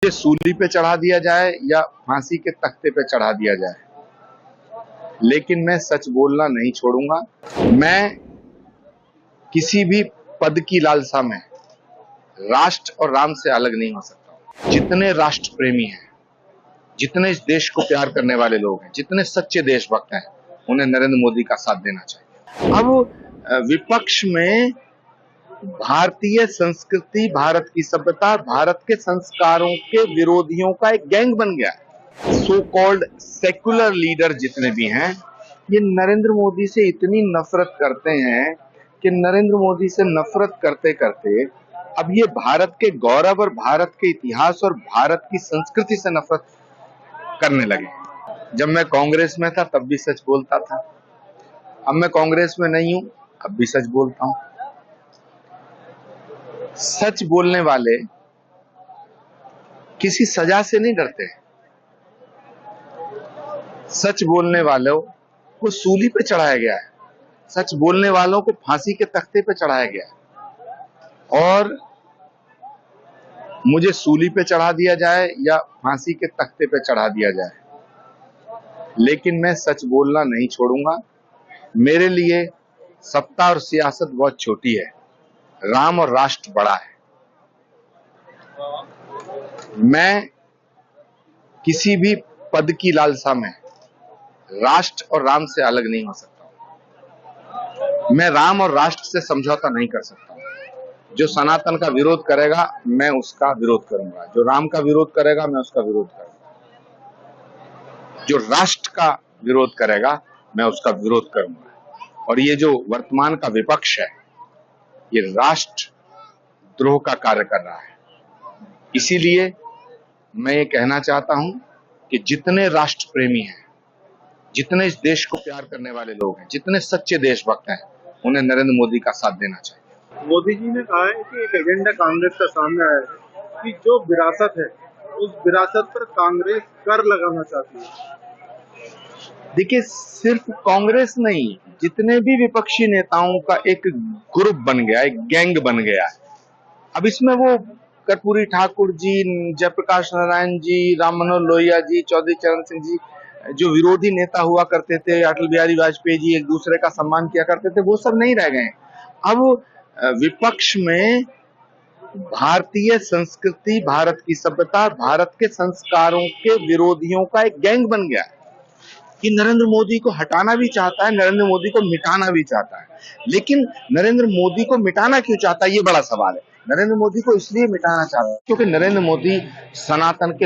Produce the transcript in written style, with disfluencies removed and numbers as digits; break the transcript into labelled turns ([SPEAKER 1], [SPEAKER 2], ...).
[SPEAKER 1] मुझे सूली पे चढ़ा दिया जाए या फांसी के तख्ते पे चढ़ा दिया जाए, लेकिन मैं सच बोलना नहीं छोड़ूंगा। मैं किसी भी पद की लालसा में राष्ट्र और राम से अलग नहीं हो सकता। जितने राष्ट्र प्रेमी हैं, जितने इस देश को प्यार करने वाले लोग हैं, जितने सच्चे देशभक्त हैं, उन्हें नरेंद्र मोदी का साथ देना चाहिए। अब विपक्ष में भारतीय संस्कृति, भारत की सभ्यता, भारत के संस्कारों के विरोधियों का एक गैंग बन गया है। सो कॉल्ड सेकुलर लीडर जितने भी हैं, ये नरेंद्र मोदी से इतनी नफरत करते हैं कि नरेंद्र मोदी से नफरत करते करते अब ये भारत के गौरव और भारत के इतिहास और भारत की संस्कृति से नफरत करने लगे। जब मैं कांग्रेस में था तब भी सच बोलता था, अब मैं कांग्रेस में नहीं हूं, अब भी सच बोलता हूं। सच बोलने वाले किसी सजा से नहीं डरते। सच बोलने वालों को सूली पे चढ़ाया गया है, सच बोलने वालों को फांसी के तख्ते पे चढ़ाया गया है। और मुझे सूली पे चढ़ा दिया जाए या फांसी के तख्ते पे चढ़ा दिया जाए, लेकिन मैं सच बोलना नहीं छोड़ूंगा। मेरे लिए सत्ता और सियासत बहुत छोटी है, राम और राष्ट्र बड़ा है। मैं किसी भी पद की लालसा में राष्ट्र और राम से अलग नहीं हो सकता। मैं राम और राष्ट्र से समझौता नहीं कर सकता। जो सनातन का विरोध करेगा मैं उसका विरोध करूंगा, जो राम का विरोध करेगा मैं उसका विरोध करूंगा, जो राष्ट्र का विरोध करेगा मैं उसका विरोध करूंगा। और ये जो वर्तमान का विपक्ष है, ये राष्ट्र द्रोह का कार्य कर रहा है। इसीलिए मैं ये कहना चाहता हूं कि जितने राष्ट्र प्रेमी हैं, जितने इस देश को प्यार करने वाले लोग हैं, जितने सच्चे देशभक्त हैं, उन्हें नरेंद्र मोदी का साथ देना चाहिए।
[SPEAKER 2] मोदी जी ने कहा है कि एक एजेंडा कांग्रेस का सामने आया है कि जो विरासत है उस विरासत पर कांग्रेस कर लगाना चाहती है।
[SPEAKER 1] देखिए, सिर्फ कांग्रेस नहीं, जितने भी विपक्षी नेताओं का एक ग्रुप बन गया, एक गैंग बन गया है। अब इसमें वो कर्पूरी ठाकुर जी, जयप्रकाश नारायण जी, राम मनोहर लोहिया जी, चौधरी चरण सिंह जी, जो विरोधी नेता हुआ करते थे, अटल बिहारी वाजपेयी जी एक दूसरे का सम्मान किया करते थे, वो सब नहीं रह गए। अब विपक्ष में भारतीय संस्कृति, भारत की सभ्यता, भारत के संस्कारों के विरोधियों का एक गैंग बन गया है कि नरेंद्र मोदी को हटाना भी चाहता है, नरेंद्र मोदी को मिटाना भी चाहता है। लेकिन नरेंद्र मोदी को मिटाना क्यों चाहता है, ये बड़ा सवाल है। नरेंद्र मोदी को इसलिए मिटाना चाहता है क्योंकि नरेंद्र मोदी सनातन के